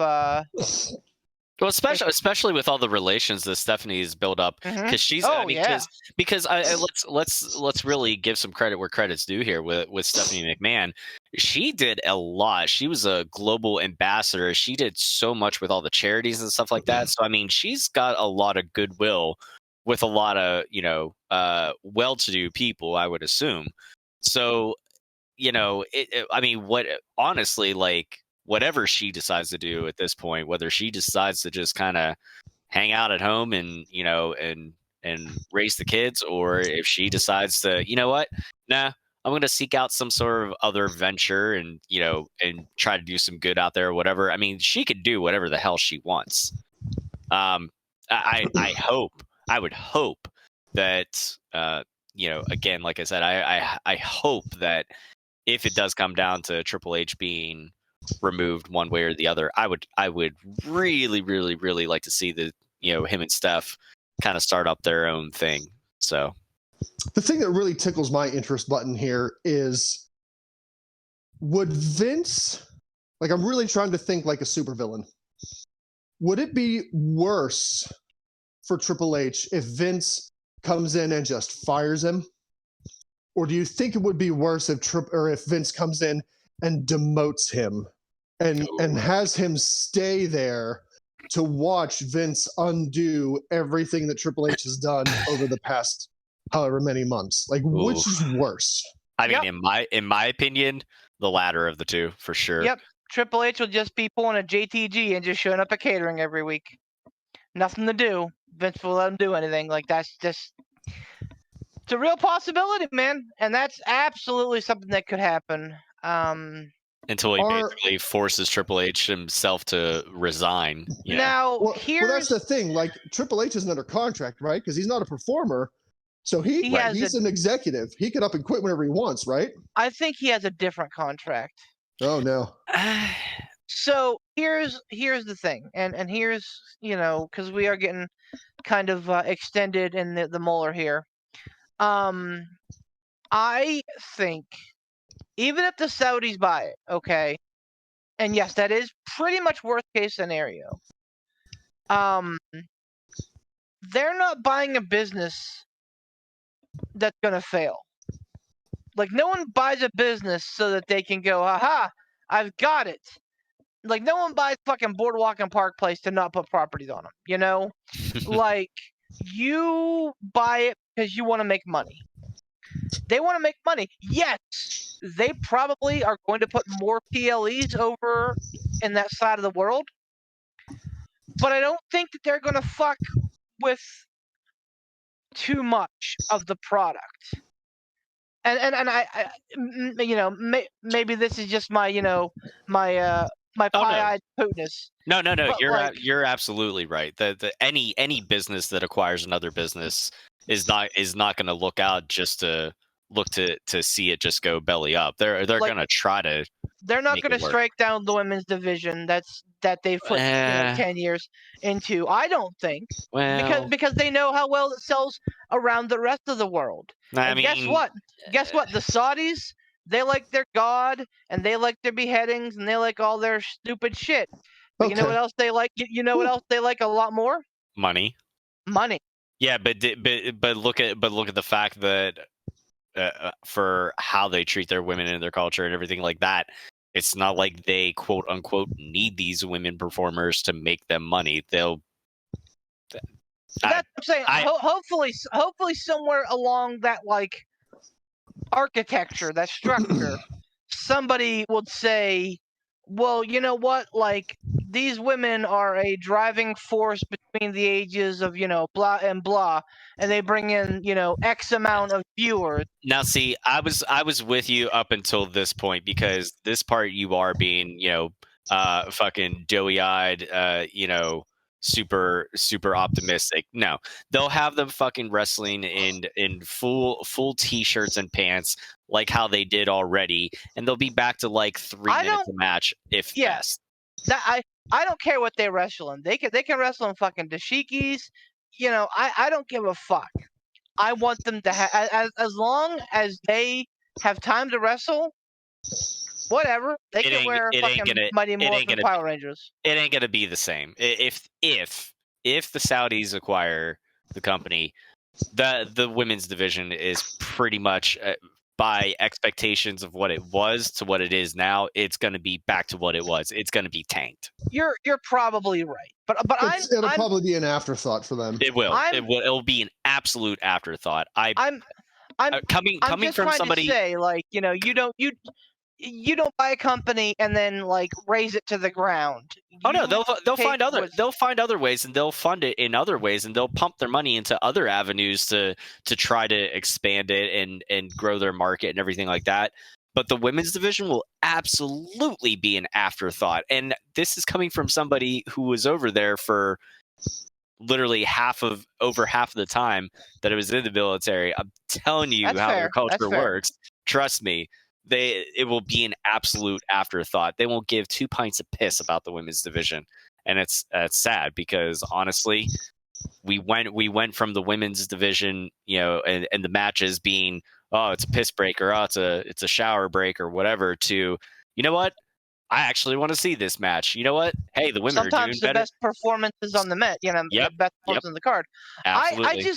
Well, especially with all the relations that Stephanie's built up, because she's because let's really give some credit where credit's due here with Stephanie McMahon. She did a lot. She was a global ambassador. She did so much with all the charities and stuff like that. So I mean, she's got a lot of goodwill with a lot of well-to-do people, I would assume. So I mean, honestly, like, whatever she decides to do at this point, whether she decides to just kind of hang out at home and raise the kids, or if she decides to, I'm going to seek out some sort of other venture and try to do some good out there or whatever. I mean, she could do whatever the hell she wants. I would hope that again, like I said, I hope that if it does come down to Triple H being removed one way or the other, I would really, really, really like to see him and Steph kind of start up their own thing. So the thing that really tickles my interest button here is, would Vince, like, I'm really trying to think like a supervillain. Would it be worse for Triple H if Vince comes in and just fires him? Or do you think it would be worse if Vince comes in and demotes him and has him stay there to watch Vince undo everything that Triple H has done over the past however many months? Like, which is worse? I mean, in my opinion, the latter of the two, for sure. Yep. Triple H will just be pulling a JTG and just showing up at catering every week. Nothing to do. Vince will let him do anything. Like, that's just... It's a real possibility, man. And that's absolutely something that could happen. Until he basically forces Triple H himself to resign. Now, well, that's the thing. Like, Triple H isn't under contract, right? Because he's not a performer. So he's an executive. He can up and quit whenever he wants, right? I think he has a different contract. Oh, no. So here's the thing. And here's, because we are getting kind of extended in the Mueller here. I think even if the Saudis buy it, okay, and yes, that is pretty much worst case scenario. They're not buying a business that's gonna fail. Like, no one buys a business so that they can go, aha, I've got it. Like, no one buys fucking Boardwalk and Park Place to not put properties on them, Like, you buy it because you want to make money. They want to make money. Yes, they probably are going to put more PLEs over in that side of the world. But I don't think that they're going to fuck with too much of the product. And I maybe this is just my my pie-eyed puteness. No. You're absolutely right. The any business that acquires another business is not going to look out just to look to see it just go belly up. They're going to try to. They're not going to strike down the women's division that they've put 10 years into. I don't think because they know how well it sells around the rest of the world. Guess what? The Saudis, they like their God and they like their beheadings and they like all their stupid shit. But you know what else they like? You know what else they like a lot more? Money. Yeah, but look at the fact that for how they treat their women and their culture and everything like that, it's not like they quote unquote need these women performers to make them money. That's what I'm saying. Hopefully somewhere along that like architecture, that structure, somebody would say, well, you know what, like, these women are a driving force between the ages of, blah and blah, and they bring in, X amount of viewers. Now, see, I was with you up until this point, because this part you are being, fucking doughy-eyed, super optimistic. No, they'll have them fucking wrestling in full t-shirts and pants like how they did already, and they'll be back to like 3 minutes a match if best. That I don't care what they wrestle in. They can wrestle in fucking dashikis. I don't give a fuck. I want them to have as long as they have time to wrestle. Whatever, they can wear fucking Mighty Morphin Power Rangers. It ain't gonna be the same. If the Saudis acquire the company, the women's division is pretty much by expectations of what it was to what it is now. It's gonna be back to what it was. It's gonna be tanked. You're probably right, but it'll probably be an afterthought for them. It will. It'll be an absolute afterthought. I'm coming from somebody to say, like, you don't buy a company and then like raise it to the ground. Oh no, they'll find other ways, and they'll fund it in other ways, and they'll pump their money into other avenues to try to expand it and grow their market and everything like that. But the women's division will absolutely be an afterthought, and this is coming from somebody who was over there for literally over half of the time that it was in the military. I'm telling you how their culture works. Trust me. It will be an absolute afterthought. They won't give 2 pints of piss about the women's division, and it's sad because honestly, we went from the women's division, and the matches being, oh, it's a piss break, or oh, it's a shower break, or whatever, to, you know what, I actually want to see this match. You know what? Hey, the women are doing better. Sometimes the best performances on the mat, the best performance on the card. Absolutely.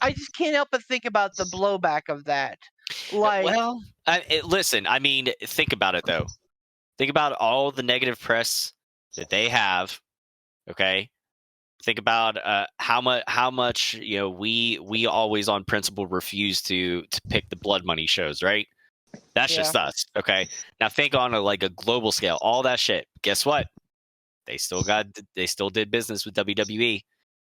I just can't help but think about the blowback of that. Like, well, listen, I mean, think about it though. Think about all the negative press that they have. Okay, think about how much we always on principle refuse to pick the blood money shows, right? That's just us. Okay, now think on a global scale. All that shit. Guess what? They still did business with WWE.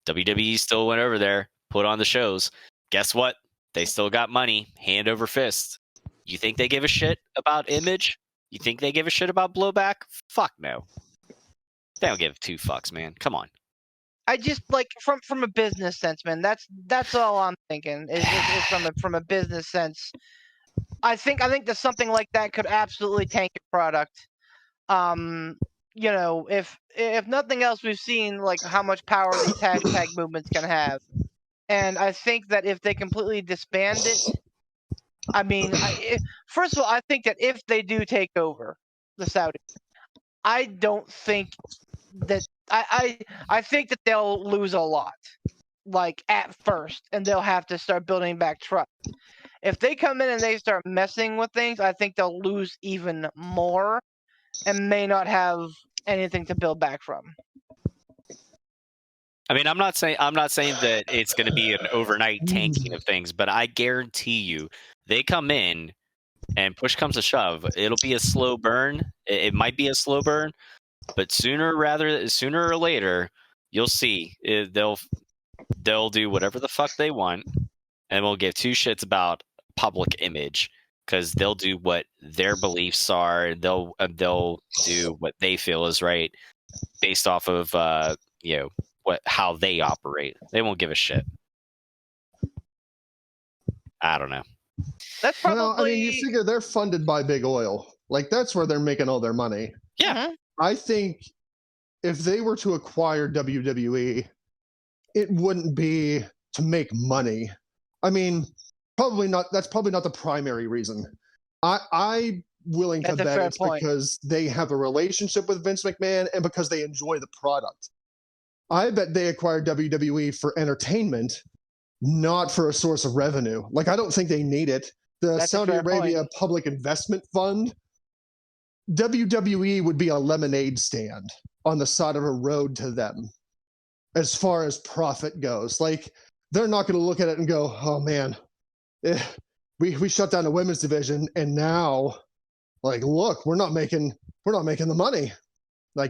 WWE still went over there, put on the shows. Guess what? They still got money, hand over fist. You think they give a shit about image? You think they give a shit about blowback? Fuck no. They don't give 2 fucks, man. Come on. I just from a business sense, man. That's all I'm thinking is from a business sense. I think that something like that could absolutely tank your product. If nothing else, we've seen how much power these hashtag movements can have. And I think that if they completely disband it, I mean, first of all, I think that if they do take over the Saudis, I don't think that I think that they'll lose a lot, at first, and they'll have to start building back trust. If they come in and they start messing with things, I think they'll lose even more and may not have anything to build back from. I mean, I'm not saying that it's going to be an overnight tanking of things, but I guarantee you, they come in and push comes to shove, it'll be a slow burn. It might be a slow burn, but sooner or later, you'll see they'll do whatever the fuck they want, and we'll give 2 shits about public image because they'll do what their beliefs are, and they'll do what they feel is right based off of how they operate. They won't give a shit. I don't know. That's probably. Well, I mean, you figure they're funded by big oil. That's where they're making all their money. Yeah. I think if they were to acquire WWE, it wouldn't be to make money. I mean, probably not. That's probably not the primary reason. I'm willing to bet it's because they have a relationship with Vince McMahon and because they enjoy the product. I bet they acquired WWE for entertainment, not for a source of revenue. I don't think they need it. The Saudi Arabia Public Investment Fund, WWE would be a lemonade stand on the side of a road to them as far as profit goes. They're not going to look at it and go, oh man, we shut down the women's division and now, look, we're not making the money.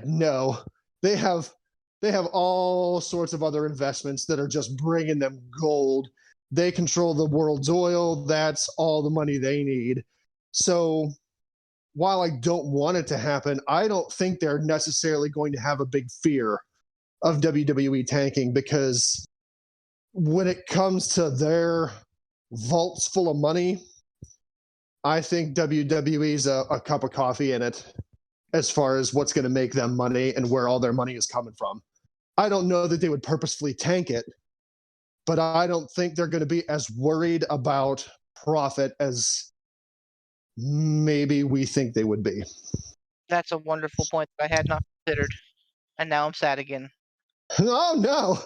No, they have all sorts of other investments that are just bringing them gold. They control the world's oil. That's all the money they need. So while I don't want it to happen, I don't think they're necessarily going to have a big fear of WWE tanking, because when it comes to their vaults full of money, I think WWE's a cup of coffee in it as far as what's going to make them money and where all their money is coming from. I don't know that they would purposefully tank it, but I don't think they're going to be as worried about profit as maybe we think they would be. That's a wonderful point that I had not considered, and now I'm sad again. Oh, no.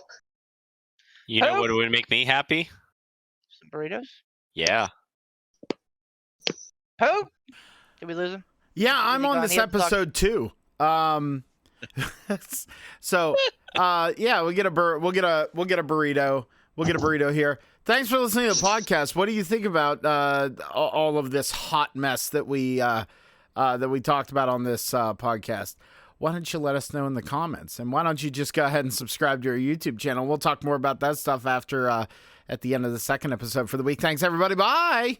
You know Oh. what would make me happy? Some burritos. Yeah. Who? Did we lose him? Yeah, I'm he on gone? this He had to talk- episode too. So yeah, we'll get a burrito. We'll get a burrito here. Thanks for listening to the podcast. What do you think about all of this hot mess that we talked about on this podcast? Why don't you let us know in the comments? And why don't you just go ahead and subscribe to our YouTube channel? We'll talk more about that stuff after at the end of the second episode for the week. Thanks, everybody. Bye.